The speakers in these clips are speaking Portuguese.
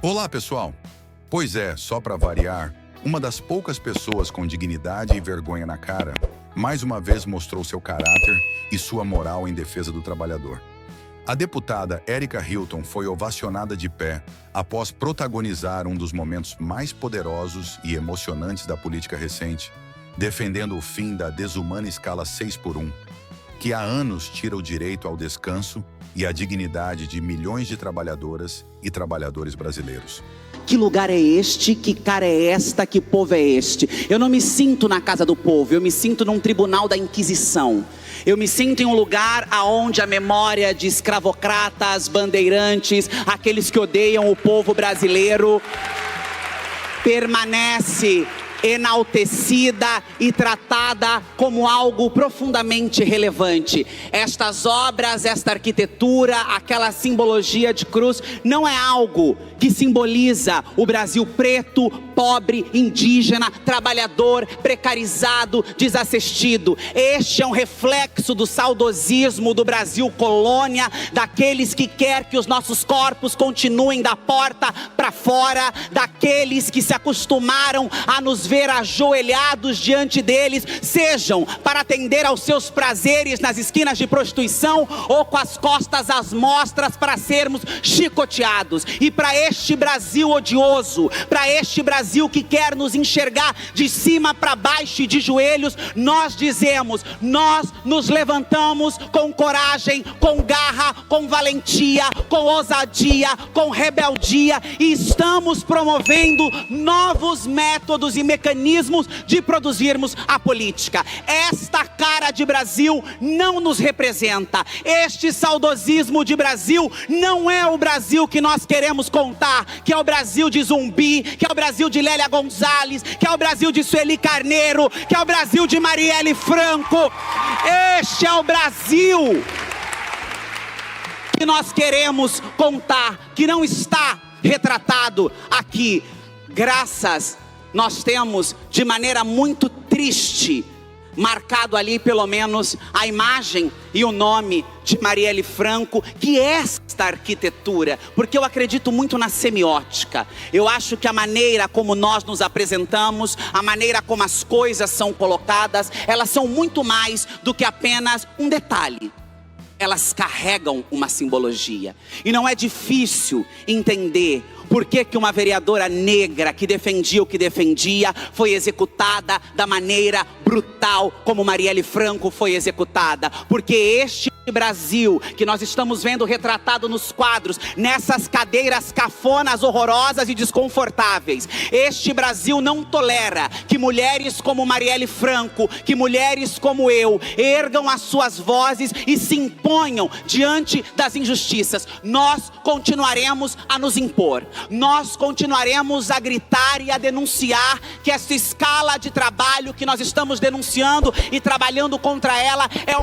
Olá, pessoal! Pois é, só para variar, uma das poucas pessoas com dignidade e vergonha na cara, mais uma vez mostrou seu caráter e sua moral em defesa do trabalhador. A deputada Erika Hilton foi ovacionada de pé após protagonizar um dos momentos mais poderosos e emocionantes da política recente, defendendo o fim da desumana escala 6x1, que há anos tira o direito ao descanso e a dignidade de milhões de trabalhadoras e trabalhadores brasileiros. Que lugar é este? Que cara é esta? Que povo é este? Eu não me sinto na casa do povo, eu me sinto num tribunal da Inquisição. Eu me sinto em um lugar aonde a memória de escravocratas, bandeirantes, aqueles que odeiam o povo brasileiro, permanece enaltecida e tratada como algo profundamente relevante. Estas obras, esta arquitetura, aquela simbologia de cruz, não é algo que simboliza o Brasil preto, pobre, indígena, trabalhador, precarizado, desassistido. Este é um reflexo do saudosismo do Brasil colônia, daqueles que quer que os nossos corpos continuem da porta para fora, daqueles que se acostumaram a nos ver ajoelhados diante deles, sejam para atender aos seus prazeres nas esquinas de prostituição ou com as costas às mostras para sermos chicoteados. E para este Brasil odioso, para este Brasil que quer nos enxergar de cima para baixo e de joelhos, nós dizemos, nós nos levantamos com coragem, com garra, com valentia, com ousadia, com rebeldia e estamos promovendo novos métodos e mecanismos de produzirmos a política. Esta cara de Brasil não nos representa. Este saudosismo de Brasil não é o Brasil que nós queremos contar, que é o Brasil de Zumbi, que é o Brasil de Lélia Gonzalez, que é o Brasil de Sueli Carneiro, que é o Brasil de Marielle Franco. Este é o Brasil que nós queremos contar, que não está retratado aqui. Nós temos de maneira muito triste marcado ali pelo menos a imagem e o nome de Marielle Franco, que é esta arquitetura, porque eu acredito muito na semiótica. Eu acho que a maneira como nós nos apresentamos, a maneira como as coisas são colocadas, elas são muito mais do que apenas um detalhe. Elas carregam uma simbologia. E não é difícil entender por que uma vereadora negra que defendia o que defendia foi executada da maneira brutal como Marielle Franco foi executada. Porque este Brasil que nós estamos vendo retratado nos quadros, nessas cadeiras cafonas, horrorosas e desconfortáveis, este Brasil não tolera que mulheres como Marielle Franco, que mulheres como eu, ergam as suas vozes e se imponham diante das injustiças. Nós continuaremos a nos impor, nós continuaremos a gritar e a denunciar que essa escala de trabalho que nós estamos denunciando e trabalhando contra ela é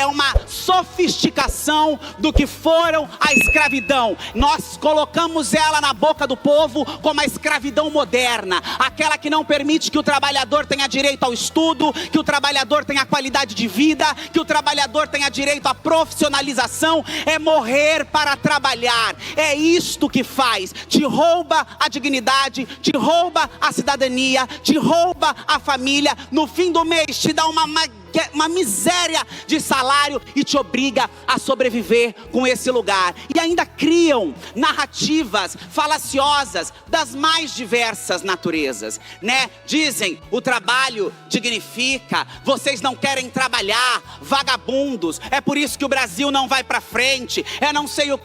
uma sofisticação do que foram a escravidão. Nós colocamos ela na boca do povo como a escravidão moderna, aquela que não permite que o trabalhador tenha direito ao estudo, que o trabalhador tenha qualidade de vida, que o trabalhador tenha direito à profissionalização. É morrer para trabalhar. É isto que faz. Te rouba a dignidade, te rouba a cidadania, te rouba a família. No fim do mês te dá uma miséria de salário e te obriga a sobreviver com esse lugar. E ainda criam narrativas falaciosas das mais diversas naturezas, né? Dizem, o trabalho dignifica, vocês não querem trabalhar, vagabundos, é por isso que o Brasil não vai para frente, é não sei o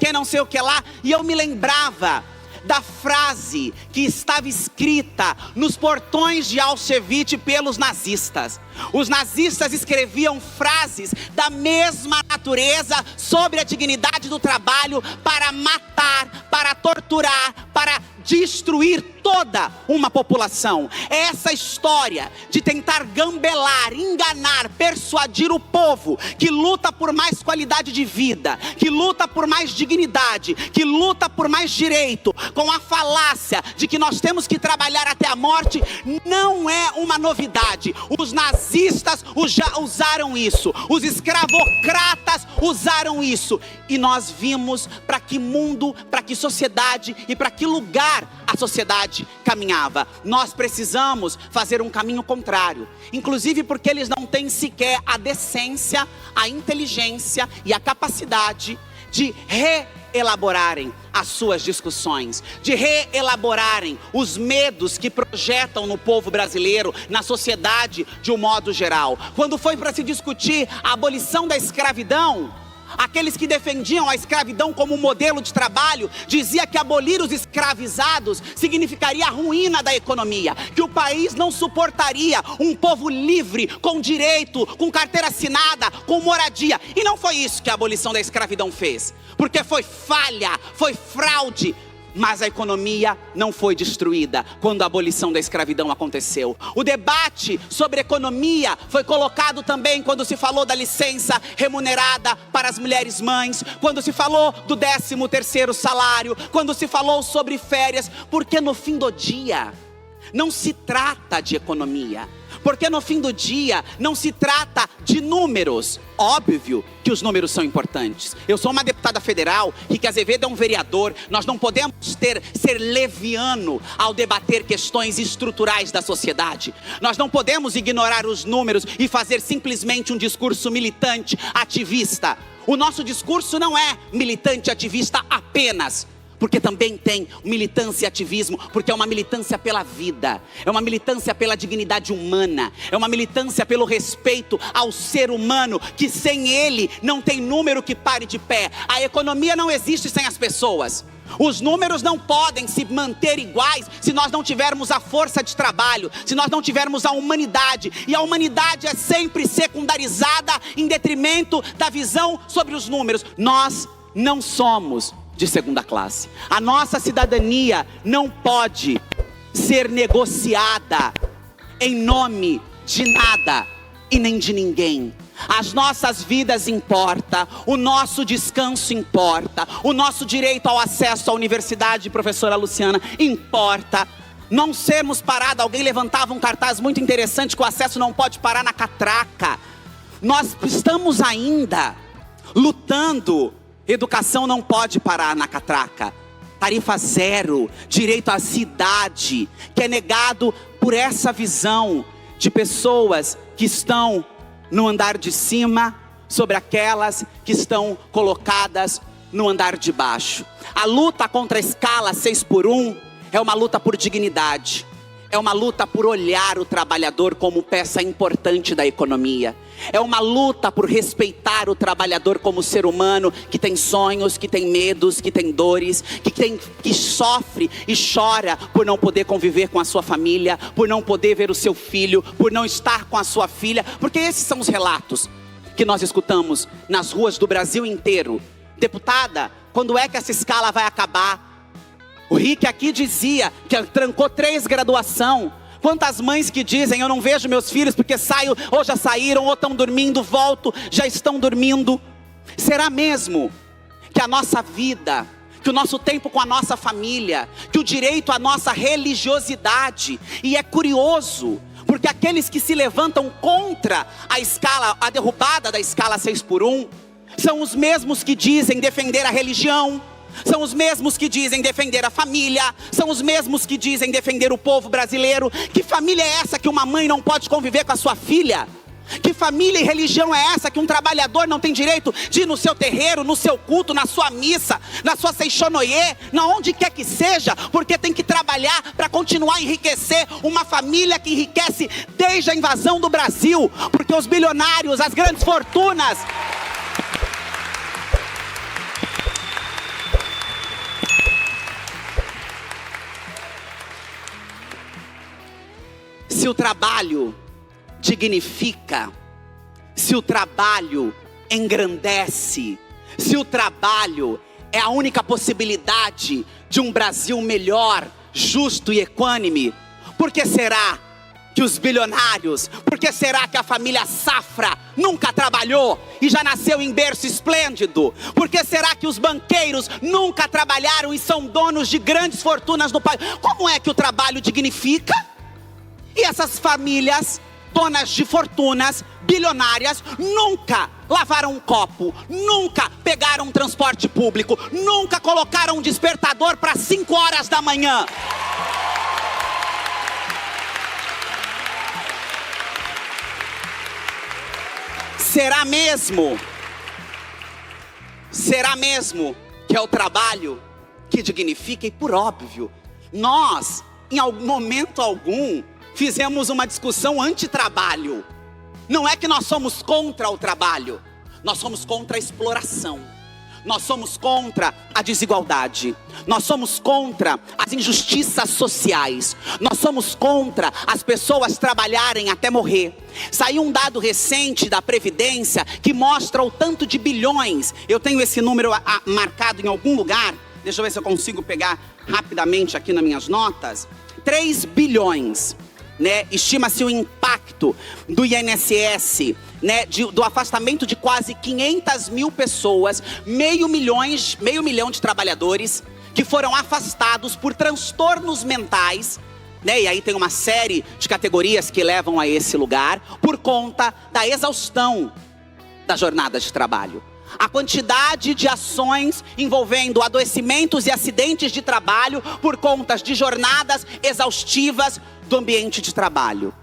que lá. E eu me lembrava da frase que estava escrita nos portões de Auschwitz pelos nazistas. Os nazistas escreviam frases da mesma natureza sobre a dignidade do trabalho para matar, para torturar, para destruir toda uma população. É essa história de tentar gambelar, enganar, persuadir o povo que luta por mais qualidade de vida, que luta por mais dignidade, que luta por mais direito, com a falácia de que nós temos que trabalhar até a morte, não é uma novidade. Os nazistas já usaram isso, os escravocratas usaram isso, e nós vimos para que mundo, para que sociedade e para que lugar a sociedade caminhava. Nós precisamos fazer um caminho contrário, inclusive porque eles não têm sequer a decência, a inteligência e a capacidade de reelaborarem as suas discussões, de reelaborarem os medos que projetam no povo brasileiro, na sociedade de um modo geral. Quando foi para se discutir a abolição da escravidão, aqueles que defendiam a escravidão como modelo de trabalho, dizia que abolir os escravizados significaria a ruína da economia, que o país não suportaria um povo livre, com direito, com carteira assinada, com moradia. E não foi isso que a abolição da escravidão fez, porque foi falha, foi fraude. Mas a economia não foi destruída quando a abolição da escravidão aconteceu. O debate sobre economia foi colocado também quando se falou da licença remunerada para as mulheres mães, quando se falou do 13º salário, quando se falou sobre férias, porque no fim do dia não se trata de economia, porque no fim do dia não se trata de números. Óbvio que os números são importantes. Eu sou uma deputada federal, Rick Azevedo é um vereador. Nós não podemos ser leviano ao debater questões estruturais da sociedade. Nós não podemos ignorar os números e fazer simplesmente um discurso militante, ativista. O nosso discurso não é militante, ativista apenas, porque também tem militância e ativismo, porque é uma militância pela vida, é uma militância pela dignidade humana, é uma militância pelo respeito ao ser humano, que sem ele não tem número que pare de pé. A economia não existe sem as pessoas. Os números não podem se manter iguais se nós não tivermos a força de trabalho, se nós não tivermos a humanidade. E a humanidade é sempre secundarizada em detrimento da visão sobre os números. Nós não somos de segunda classe. A nossa cidadania não pode ser negociada em nome de nada e nem de ninguém. As nossas vidas importam, o nosso descanso importa, o nosso direito ao acesso à universidade, professora Luciana, importa. Não sermos parados, alguém levantava um cartaz muito interessante que o acesso não pode parar na catraca. Nós estamos ainda lutando. Educação não pode parar na catraca. Tarifa zero, direito à cidade, que é negado por essa visão de pessoas que estão no andar de cima sobre aquelas que estão colocadas no andar de baixo. A luta contra a escala 6x1 é uma luta por dignidade. É uma luta por olhar o trabalhador como peça importante da economia. É uma luta por respeitar o trabalhador como ser humano que tem sonhos, que tem medos, que tem dores, que sofre e chora por não poder conviver com a sua família, por não poder ver o seu filho, por não estar com a sua filha. Porque esses são os relatos que nós escutamos nas ruas do Brasil inteiro. Deputada, quando é que essa escala vai acabar? O Rick aqui dizia que trancou 3 graduações. Quantas mães que dizem, eu não vejo meus filhos porque saio, ou já saíram, ou estão dormindo, volto, já estão dormindo. Será mesmo que a nossa vida, que o nosso tempo com a nossa família, que o direito à nossa religiosidade, e é curioso, porque aqueles que se levantam contra a escala, a derrubada da escala 6x1, são os mesmos que dizem defender a religião, são os mesmos que dizem defender a família, são os mesmos que dizem defender o povo brasileiro. Que família é essa que uma mãe não pode conviver com a sua filha? Que família e religião é essa que um trabalhador não tem direito de ir no seu terreiro, no seu culto, na sua missa, na sua seixonoye, na onde quer que seja, porque tem que trabalhar para continuar a enriquecer uma família que enriquece desde a invasão do Brasil, porque os bilionários, as grandes fortunas... Se o trabalho dignifica, se o trabalho engrandece, se o trabalho é a única possibilidade de um Brasil melhor justo e equânime? Por que será que os bilionários, por que será que a família Safra nunca trabalhou e já nasceu em berço esplêndido? Por que será que os banqueiros nunca trabalharam e são donos de grandes fortunas no país? Como é que o trabalho dignifica? E essas famílias, donas de fortunas, bilionárias, nunca lavaram um copo, nunca pegaram um transporte público, nunca colocaram um despertador para 5 horas da manhã. Será mesmo que é o trabalho que dignifica? E por óbvio, nós, em momento algum, fizemos uma discussão anti-trabalho. Não é que nós somos contra o trabalho, nós somos contra a exploração. Nós somos contra a desigualdade. Nós somos contra as injustiças sociais. Nós somos contra as pessoas trabalharem até morrer. Saiu um dado recente da Previdência que mostra o tanto de bilhões. Eu tenho esse número marcado em algum lugar. Deixa eu ver se eu consigo pegar rapidamente aqui nas minhas notas. 3 bilhões. Estima-se o impacto do INSS, do afastamento de quase 500 mil pessoas, meio milhão de trabalhadores que foram afastados por transtornos mentais, e aí tem uma série de categorias que levam a esse lugar, por conta da exaustão da jornada de trabalho. A quantidade de ações envolvendo adoecimentos e acidentes de trabalho por conta de jornadas exaustivas do ambiente de trabalho.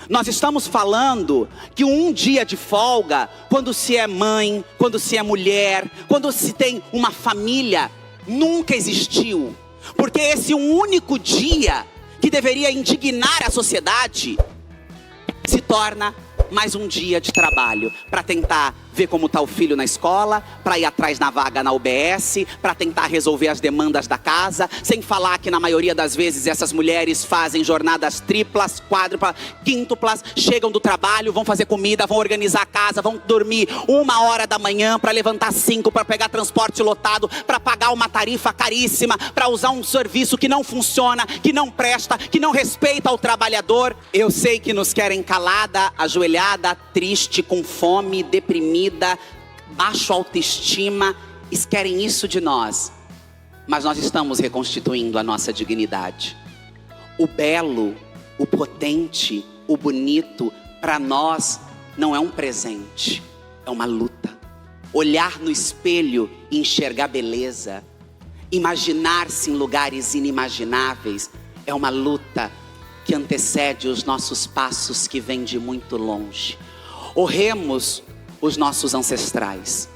Nós estamos falando que um dia de folga, quando se é mãe, quando se é mulher, quando se tem uma família, nunca existiu. Porque esse único dia que deveria indignar a sociedade, se torna mais um dia de trabalho para tentar ver como está o filho na escola, para ir atrás na vaga na UBS, para tentar resolver as demandas da casa, sem falar que na maioria das vezes essas mulheres fazem jornadas triplas, quádruplas, quíntuplas, chegam do trabalho, vão fazer comida, vão organizar a casa, vão dormir 1h da manhã para levantar 5, para pegar transporte lotado, para pagar uma tarifa caríssima, para usar um serviço que não funciona, que não presta, que não respeita o trabalhador. Eu sei que nos querem calada, ajoelhada, triste, com fome, deprimida, baixo autoestima, eles querem isso de nós. Mas nós estamos reconstituindo a nossa dignidade. O belo, o potente, o bonito, para nós não é um presente, é uma luta. Olhar no espelho e enxergar beleza, imaginar-se em lugares inimagináveis, é uma luta que antecede os nossos passos que vêm de muito longe. Honremos os nossos ancestrais,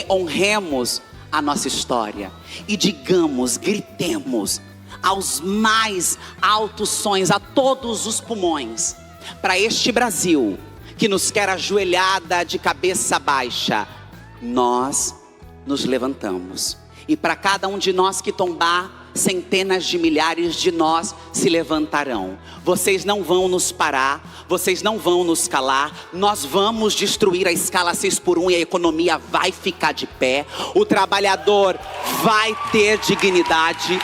honremos a nossa história e digamos, gritemos aos mais altos sonhos, a todos os pulmões, para este Brasil que nos quer ajoelhada de cabeça baixa, nós nos levantamos. E para cada um de nós que tombar, centenas de milhares de nós se levantarão. Vocês não vão nos parar, vocês não vão nos calar. Nós vamos destruir a escala 6x1 e a economia vai ficar de pé. O trabalhador vai ter dignidade.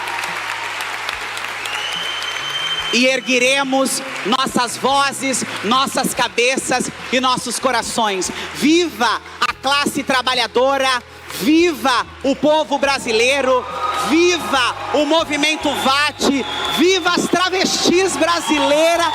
E ergueremos nossas vozes, nossas cabeças e nossos corações. Viva a classe trabalhadora! Viva o povo brasileiro, viva o movimento VAT, viva as travestis brasileiras,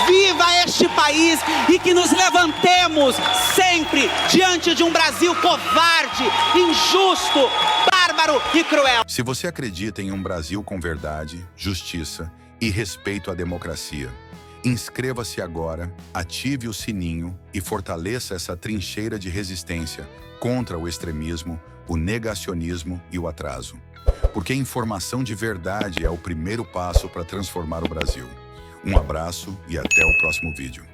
viva este país e que nos levantemos sempre diante de um Brasil covarde, injusto, bárbaro e cruel. Se você acredita em um Brasil com verdade, justiça e respeito à democracia, inscreva-se agora, ative o sininho e fortaleça essa trincheira de resistência contra o extremismo, o negacionismo e o atraso. Porque informação de verdade é o primeiro passo para transformar o Brasil. Um abraço e até o próximo vídeo.